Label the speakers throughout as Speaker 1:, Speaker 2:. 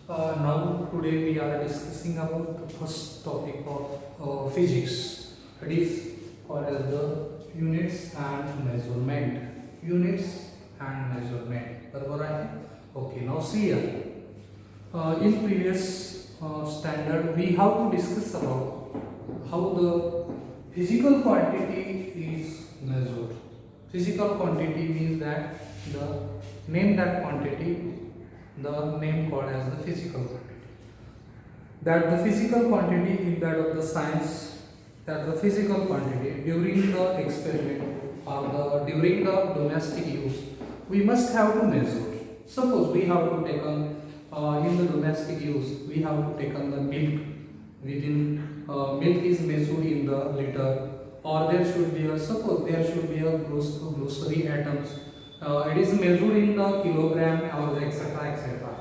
Speaker 1: Now today we are discussing about the first topic of physics. It is called as the units and measurement. Units and measurement. बरोबर आहे? Okay. Now see here. In previous standard we have to discuss about how the physical quantity is measured. Physical quantity means that the name that quantity, the name called as the physical quantity. That the physical quantity in that of the science, that the physical quantity during the experiment or during the domestic use, we must have to measure. Suppose we have to take in the domestic use, we have to take the milk. Within milk is measured in the liter, or there should be a, suppose there should be a grocery items. It is measured in the kilogram or etc. etc.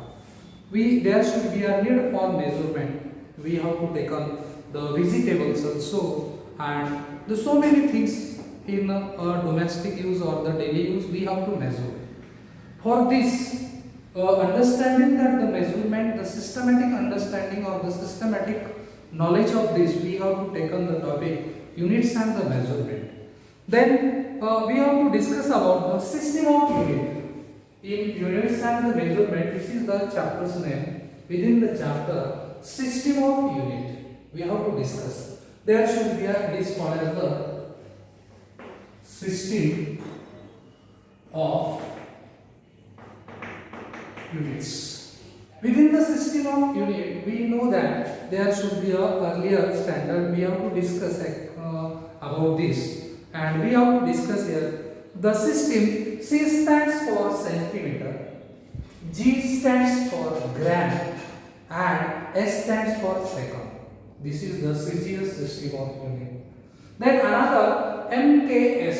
Speaker 1: There should be a need for measurement. We have to take on the vegetables also, and the so many things in domestic use or the daily use we have to measure. For this, understanding that the measurement, the systematic understanding or the systematic knowledge of this, we have to take on the topic units and the measurement. Then we have to discuss about the system of unit. In units and the measurement, this is the chapter's name. Within the chapter, system of unit, we have to discuss. There should be a, it is called as the system of units. Within the system of unit, we know that there should be a earlier standard. We have to discuss about this, and we have to discuss here the system. C stands for centimeter, G stands for gram, and S stands for second. This is the CGS system of unit. Then another MKS.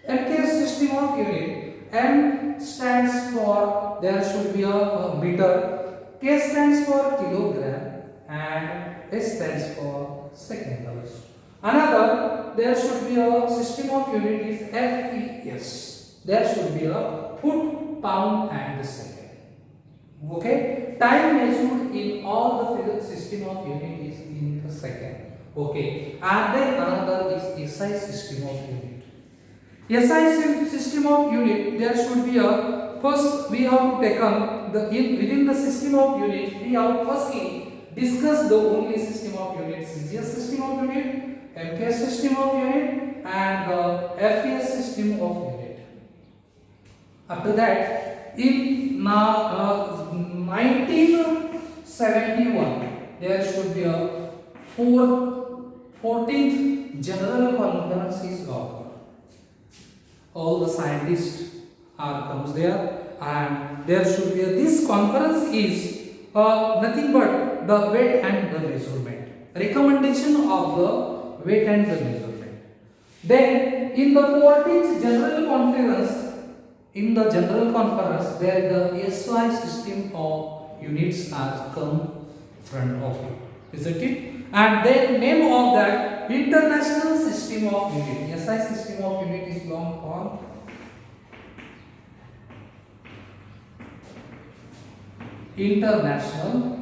Speaker 1: MKS system of unit. M stands for, there should be a meter, K stands for kilogram, and S stands for second. Another, there should be a system of unit is FES. There should be a foot, pound, and second. Okay, time measured in all the physics system of unit is in the second. Okay, and then another is SI system of unit. SI system of unit, there should be a, first we have to take on the within the system of unit, we have firstly discuss the only system of unit, CGS system of unit, MKS system of unit, and the FES system of unit. After that, in 1971, there should be a 14th General Conference is occurred. All the scientists comes there, and there should be this conference is nothing but the weight and the measurement, recommendation of the weight and the measurement. Then in the 14th General Conference, there the SI system of units has come front of it, isn't it? And then name of that International System of Unit. SI system of unit is long for International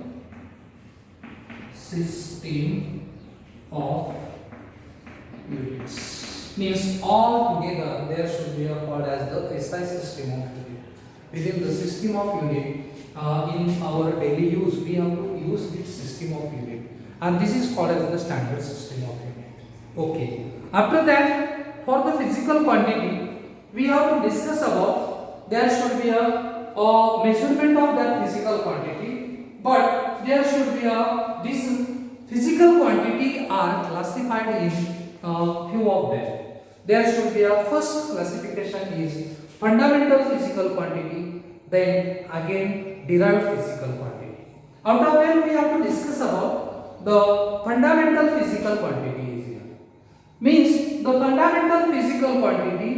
Speaker 1: System of Units. Means all together there should be a called as the SI system of unit. Within the system of unit, in our daily use, we have to use this system of unit, and this is called as the standard system of unit. Okay. After that, for the physical quantity, we have to discuss about there should be a measurement of that physical quantity, but there should be a this physical quantity are classified in few of them. There should be a first classification is fundamental physical quantity, then again derived physical quantity. Out of them we have to discuss about the fundamental physical quantity is here. Means the fundamental physical quantity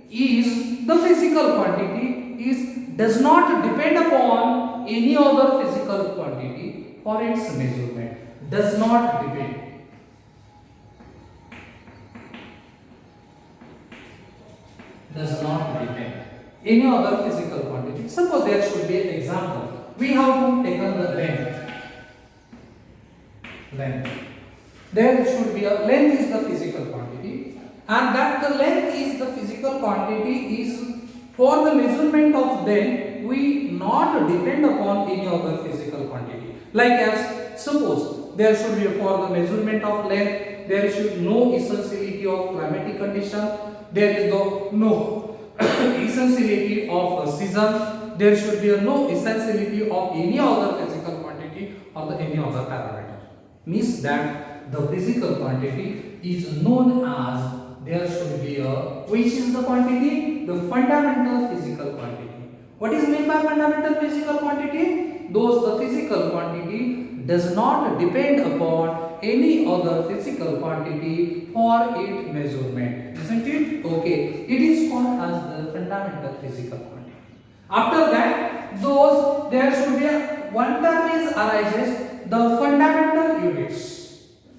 Speaker 1: is the physical quantity is does not depend upon any other physical quantity for its measurement. Does not depend. Does not depend any other physical quantity. Suppose there should be an example. we have to taken the length. There should be a length is the physical quantity, and that the length is the physical quantity is for the measurement of them we not depend upon any other physical quantity. Like as suppose there should be for the measurement of length there should no essentiality of climatic condition, there is no essentiality of a season, there should be no essentiality of any other physical quantity or the any other parameter. Means that the physical quantity is known as there should be a which is the quantity, the fundamental physical quantity. What is meant by fundamental physical quantity? Those the physical quantity does not depend upon any other physical quantity for its measurement, isn't it? Okay, it is called as the fundamental physical quantity. After that, those there should be one term is arises the fundamental units.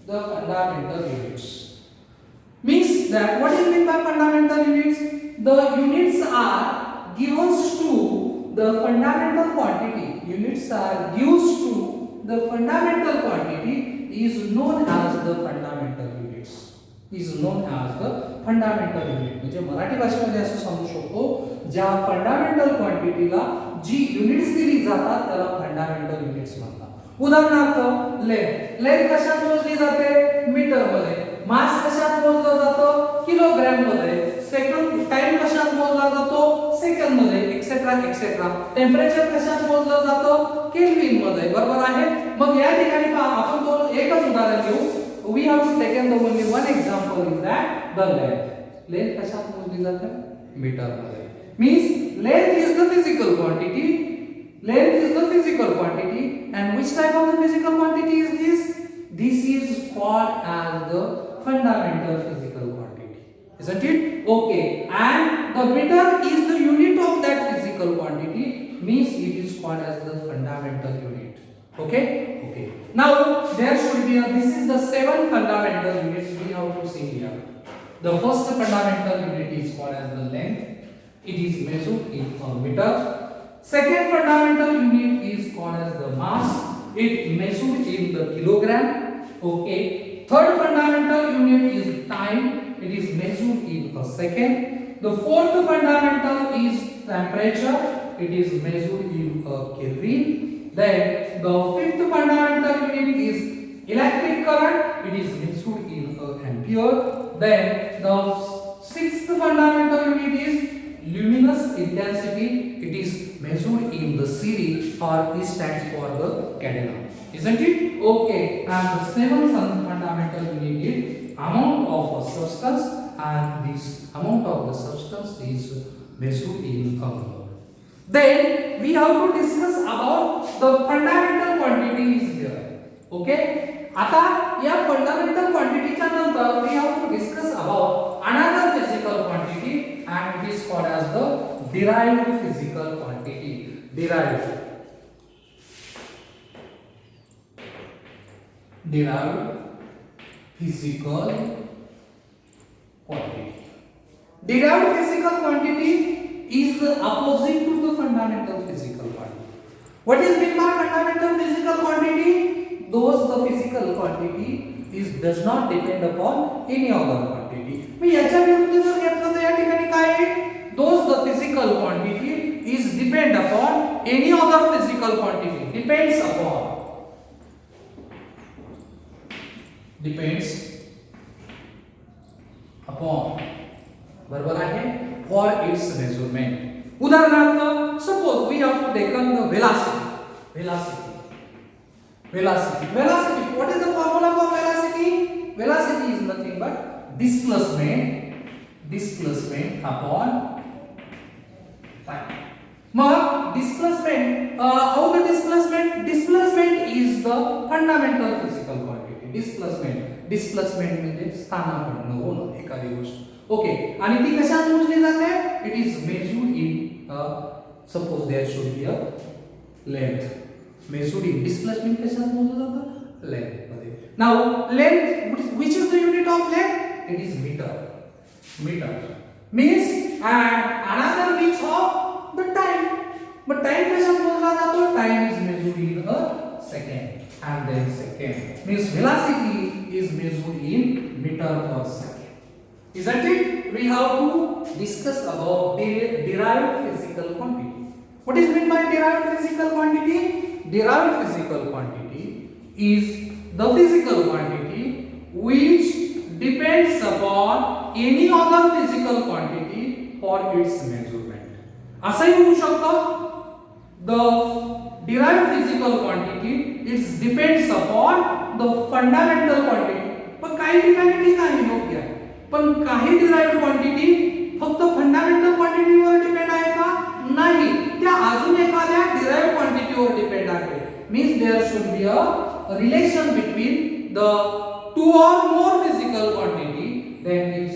Speaker 1: The fundamental units means that what is meant by fundamental units? The units are given to the fundamental quantity. Units are used to the fundamental quantity is known as the fundamental units. Is known as the fundamental unit. म्हणजे मराठी भाषेमध्ये असं समजू शकतो ज्या fundamental क्वांटिटीला जी units दिली जातात त्याला fundamental units म्हणतात. उदाहरणार्थ लेंथ कशात मोजली जाते? मीटर मध्ये. मास कशात मोजलं जातं? किलोग्रॅम मध्ये. सेकंड टाइम कशात मोजला जातो? सेकंड मध्ये, एक्सेट्रा एक्सेट्रा. टेम्परेचर कशात मोजलं जातं? केल्विन मध्ये. बरोबर आहे? मग या ठिकाणी पहा आपण तो एकच उदाहरण घेऊ. We have taken the only one example is that the length. Length कशात मोजली जाते? मीटर मध्ये. Means length is the physical quantity. Length is the physical quantity, and which type of the physical quantity is this? This is called as the fundamental physical quantity, isn't it? Okay, and the meter is the unit of that physical quantity, means it is called as the fundamental unit. Okay. Now there should be this is the 7 fundamental units we have to see here. The first fundamental unit is called as the length. It is measured in a meter. Second fundamental unit is called as the mass. It measured in the kilogram. Okay. Third fundamental unit is time. It is measured in a second. The fourth fundamental is temperature. It is measured in a Kelvin. Then the fifth fundamental unit is electric current. It is measured in a ampere. Then the sixth fundamental unit is luminous intensity. It is measured in the series, or E stands for the candela, isn't it? Okay, and the seventh fundamental unit is amount of a substance, and this amount of the substance is measured in a mole. Then we have to discuss about the fundamental quantities here. Okay, आता या fundamental quantity च्या नंतर we have to discuss about another physical quantity, and it is called as the derived physical quantity. Derived physical quantity. Derived physical quantity is the opposite to the fundamental physical quantity. What is meant by fundamental physical quantity? Those the physical quantity is does not depend upon any other quantity. मी याच्या विरुद्ध जर घेतलं तर या ठिकाणी काय आहे? Those the physical quantity is depend upon any other physical quantity. Depends upon बरोबर आहे for its measurement. उदाहरणार्थ suppose we have taken the velocity. What is the formula for velocity? Velocity is nothing but displacement upon time. Mag displacement, how the displacement is the fundamental physical quantity. Displacement म्हणजे स्थानापन्न होणं एखादी गोष्ट. Okay, आणि ती कशात मोजली जाते? It is measured in suppose there should be a length. Measured in displacement कशात मोजलं जातं? लेंथ मध्ये. Now length which is the unit of length? It is meter means and another which of the time. But time कशात मोजला जातो? Time is and then second. Means velocity is measured in meter per second. Isn't it? We have to discuss about derived physical quantity. What is meant by derived physical quantity? Derived physical quantity is the physical quantity which depends upon any other physical quantity for its measurement. असंही होऊ शकतं. The derived physical quantity it depends upon the fundamental quantity. पण काही ठिकाणी ठीक आहे योग्य आहे. पण काही derived quantity फक्त fundamental quantity वर डिपेंड आहे का? नाही. त्या अजून एखाद्या derived quantity वर डिपेंड आहे. Means there should be a relation between the two or more physical quantity that is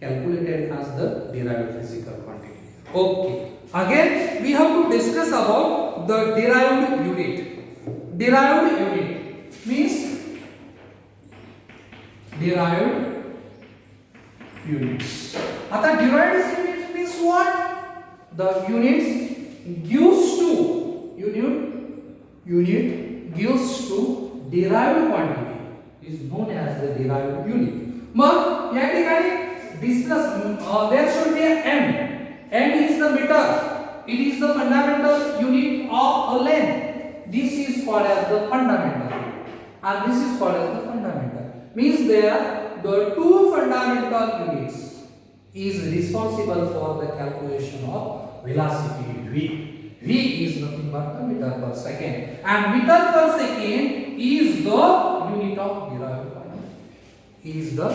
Speaker 1: calculated as the derived physical quantity. Okay. Again we have to discuss about the derived unit. Derived unit means derived units. आता derived units means what? The units gives to unit gives to derived quantity is known as the derived unit. मग या ठिकाणी discuss there should be a m. M is the meter. It is the fundamental unit of a length. This is called as the fundamental unit, and this is called as the fundamental. Means there the two fundamental units is responsible for the calculation of velocity v. V is nothing but the meter per second, and meter per second is the unit of derived quantity. Is the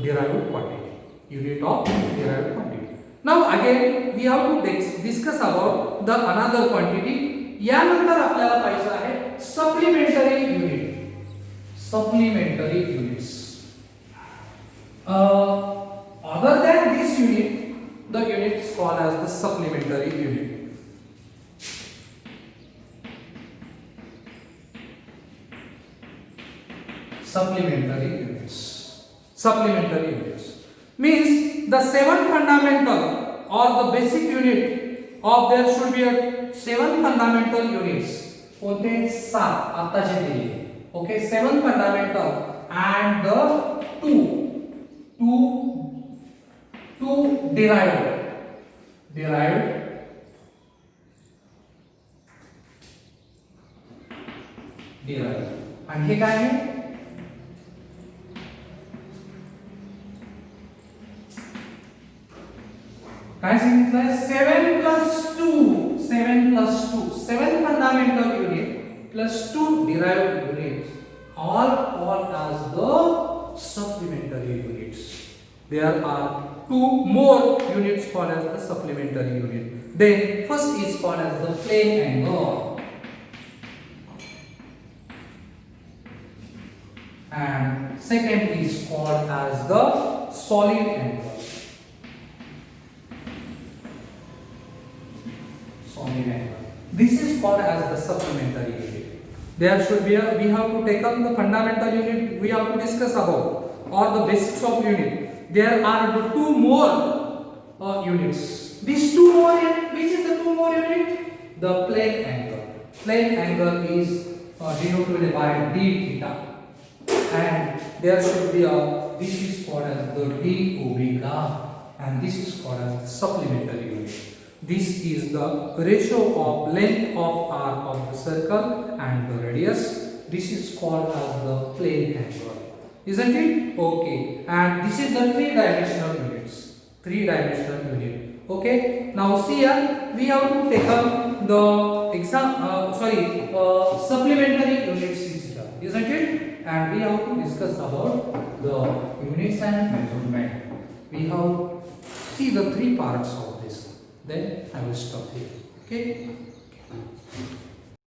Speaker 1: derived quantity. Unit of derived quantity. Now again we have to discuss about the another quantity. यानंतर आपल्याला पाहिजे आहे supplementary unit. Supplementary units. Other than this unit, the unit is called as the supplementary unit. Supplementary units. Supplementary units means the seven fundamental or the basic unit of there should be a seven fundamental units. कोणते सात आताचे दिले. Okay, seven fundamental and the two derived आणि हे काय आहे? काय सांगितलंय 7 plus 2 7 fundamental unit plus 2 derived units all called as the supplementary units. There are two more units called as the supplementary unit. Then first is called as the plane angle and second is called as the solid angle. This is called as the supplementary unit. There should be we have to take up the fundamental unit we have to discuss about or the basics of unit. There are the two more units. These two more which is the two more unit? The plane angle. Plane angle is denoted by d theta, and there should be this is called as the d omega, and this is called as the supplementary unit. This is the ratio of length of arc of the circle and the radius. This is called as the plane angle. Isn't it? Okay. And this is the three-dimensional units. Three-dimensional unit. Okay. Now see here, we have to take up the supplementary units is here. Isn't it? And we have to discuss about the units and measurement. We have see the three parts of this. Then I will stop here. Okay.